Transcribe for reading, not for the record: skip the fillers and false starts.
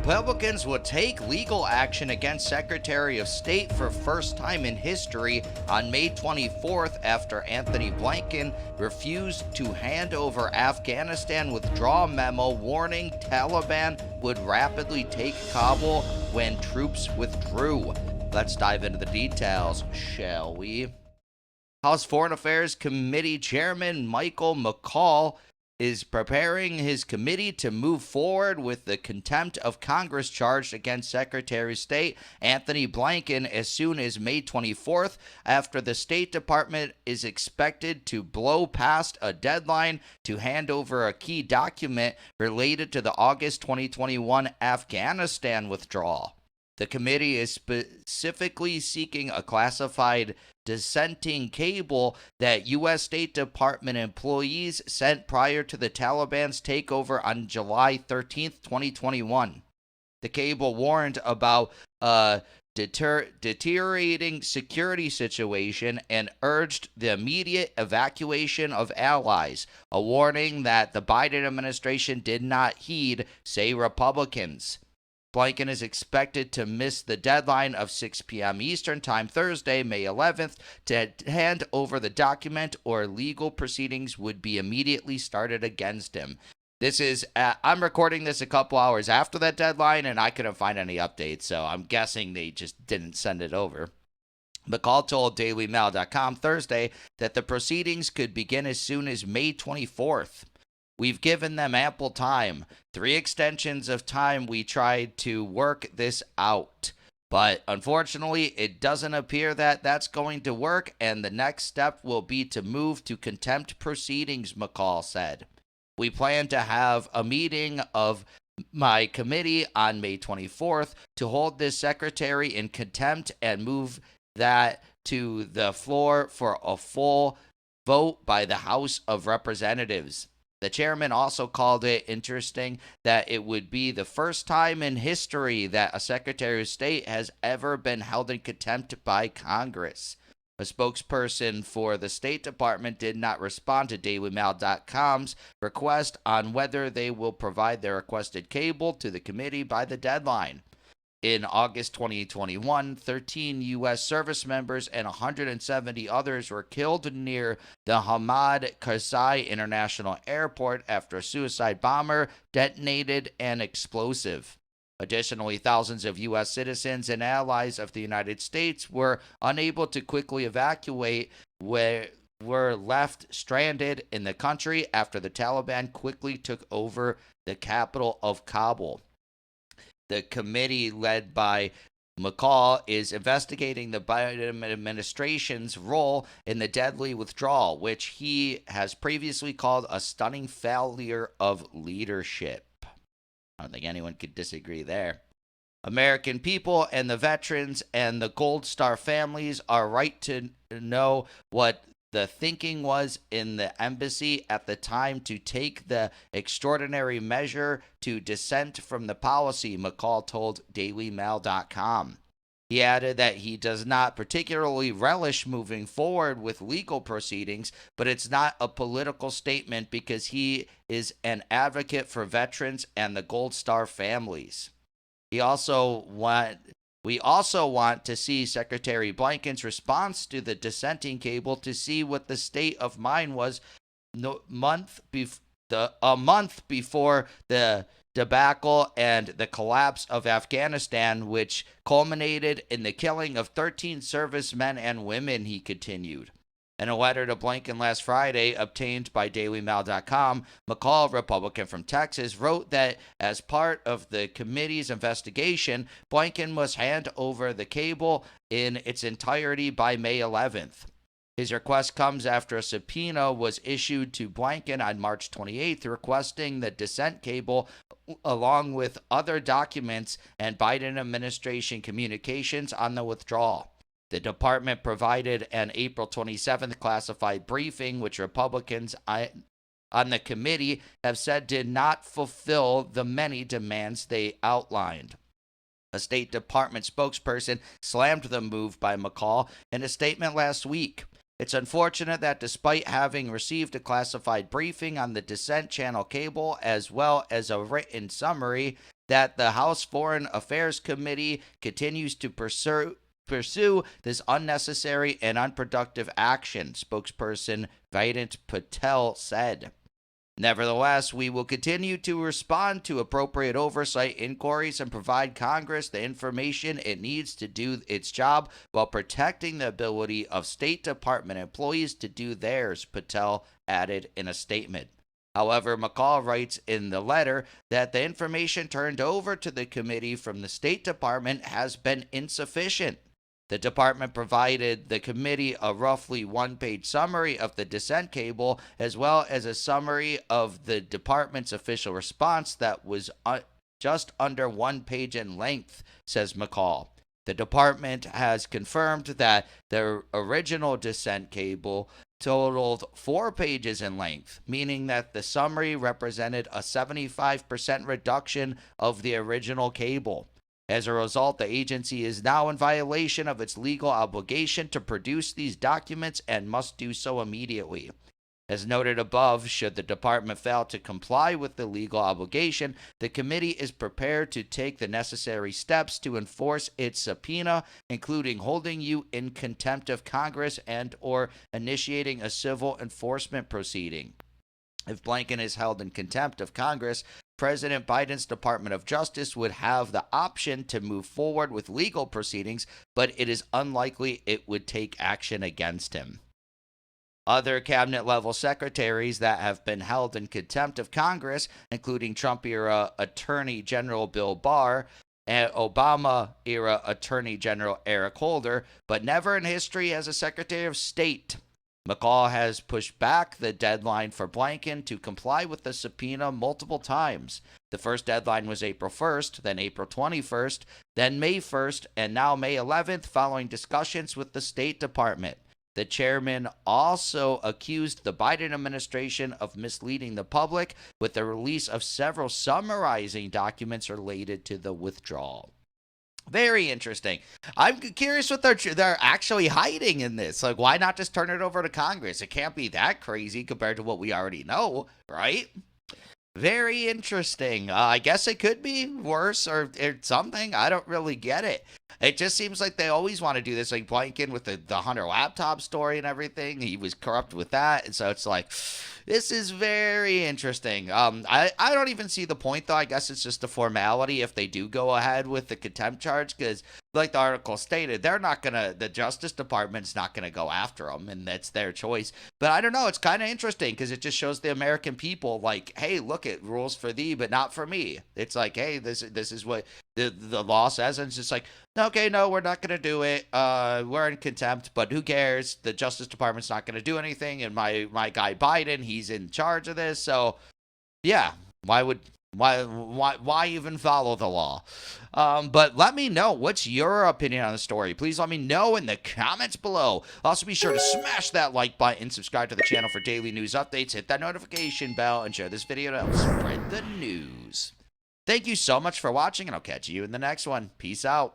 Republicans would take legal action against Secretary of State for first time in history on May 24th after Antony Blinken refused to hand over Afghanistan withdrawal memo warning Taliban would rapidly take Kabul when troops withdrew. Let's dive into the details, shall we? House Foreign Affairs Committee Chairman McCaul is preparing his committee to move forward with the contempt of Congress charge against Secretary of State Antony Blinken as soon as May 24th, after the State Department is expected to blow past a deadline to hand over a key document related to the August 2021 Afghanistan withdrawal. The committee is specifically seeking a classified dissenting cable that U.S. State Department employees sent prior to the Taliban's takeover on July 13, 2021. The cable warned about a deteriorating security situation and urged the immediate evacuation of allies, a warning that the Biden administration did not heed, say Republicans. Blinken is expected to miss the deadline of 6 p.m. Eastern Time Thursday, May 11th, to hand over the document, or legal proceedings would be immediately started against him. I'm recording this a couple hours after that deadline, and I couldn't find any updates, so I'm guessing they just didn't send it over. McCaul told DailyMail.com Thursday that the proceedings could begin as soon as May 24th. We've given them ample time. 3 extensions of time we tried to work this out. But unfortunately, it doesn't appear that that's going to work, and the next step will be to move to contempt proceedings, McCaul said. We plan to have a meeting of my committee on May 24th to hold this secretary in contempt and move that to the floor for a full vote by the House of Representatives. The chairman also called it interesting that it would be the first time in history that a Secretary of State has ever been held in contempt by Congress. A spokesperson for the State Department did not respond to DailyMail.com's request on whether they will provide their requested cable to the committee by the deadline. In August 2021, 13 U.S. service members and 170 others were killed near the Hamid Karzai International Airport after a suicide bomber detonated an explosive. Additionally, thousands of U.S. citizens and allies of the United States were unable to quickly evacuate, were left stranded in the country after the Taliban quickly took over the capital of Kabul. The committee, led by McCaul, is investigating the Biden administration's role in the deadly withdrawal, which he has previously called a stunning failure of leadership. I don't think anyone could disagree there. American people and the veterans and the Gold Star families are right to know what the thinking was in the embassy at the time to take the extraordinary measure to dissent from the policy, McCaul told DailyMail.com. He added that he does not particularly relish moving forward with legal proceedings, but it's not a political statement because he is an advocate for veterans and the Gold Star families. We also want to see Secretary Blinken's response to the dissenting cable to see what the state of mind was a month before the debacle and the collapse of Afghanistan, which culminated in the killing of 13 servicemen and women, he continued. In a letter to Blinken last Friday, obtained by DailyMail.com, McCaul, Republican from Texas, wrote that as part of the committee's investigation, Blinken must hand over the cable in its entirety by May 11th. His request comes after a subpoena was issued to Blinken on March 28th, requesting the dissent cable along with other documents and Biden administration communications on the withdrawal. The department provided an April 27th classified briefing, which Republicans on the committee have said did not fulfill the many demands they outlined. A State Department spokesperson slammed the move by McCaul in a statement last week. It's unfortunate that despite having received a classified briefing on the Dissent Channel cable as well as a written summary, that the House Foreign Affairs Committee continues to pursue this unnecessary and unproductive action, spokesperson Vedant Patel said. Nevertheless, we will continue to respond to appropriate oversight inquiries and provide Congress the information it needs to do its job while protecting the ability of State Department employees to do theirs, Patel added in a statement. However, McCaul writes in the letter that the information turned over to the committee from the State Department has been insufficient. The department provided the committee a roughly one-page summary of the dissent cable, as well as a summary of the department's official response that was just under 1 page in length, says McCaul. The department has confirmed that the original dissent cable totaled 4 pages in length, meaning that the summary represented a 75% reduction of the original cable. As a result, the agency is now in violation of its legal obligation to produce these documents and must do so immediately. As noted above, should the department fail to comply with the legal obligation, the committee is prepared to take the necessary steps to enforce its subpoena, including holding you in contempt of Congress and/or initiating a civil enforcement proceeding. If Blinken is held in contempt of Congress, President Biden's Department of Justice would have the option to move forward with legal proceedings, but it is unlikely it would take action against him. Other cabinet-level secretaries that have been held in contempt of Congress, including Trump-era Attorney General Bill Barr and Obama-era Attorney General Eric Holder, but never in history as a Secretary of State. McCaul has pushed back the deadline for Blinken to comply with the subpoena multiple times. The first deadline was April 1st, then April 21st, then May 1st, and now May 11th, following discussions with the State Department. The chairman also accused the Biden administration of misleading the public with the release of several summarizing documents related to the withdrawal. Very interesting. I'm curious what they're actually hiding in this. Like, why not just turn it over to Congress? It can't be that crazy compared to what we already know, right? Very interesting. I guess it could be worse or something. I don't really get it. It just seems like they always want to do this, like Blinken with the Hunter laptop story and everything. He was corrupt with that. And so it's like, this is very interesting. I don't even see the point, though. I guess it's just a formality if they do go ahead with the contempt charge, because like the article stated, the Justice Department's not going to go after them, and that's their choice. But I don't know. It's kind of interesting because it just shows the American people like, hey, look, it rules for thee, but not for me. It's like, hey, this is what the law says, and it's just like, okay, no, we're not going to do it. We're in contempt, but who cares? The Justice Department's not going to do anything, and my guy Biden, he's in charge of this. So, yeah, why even follow the law? But let me know, what's your opinion on the story? Please let me know in the comments below. Also, be sure to smash that like button, subscribe to the channel for daily news updates, hit that notification bell, and share this video to help spread the news. Thank you so much for watching, and I'll catch you in the next one. Peace out.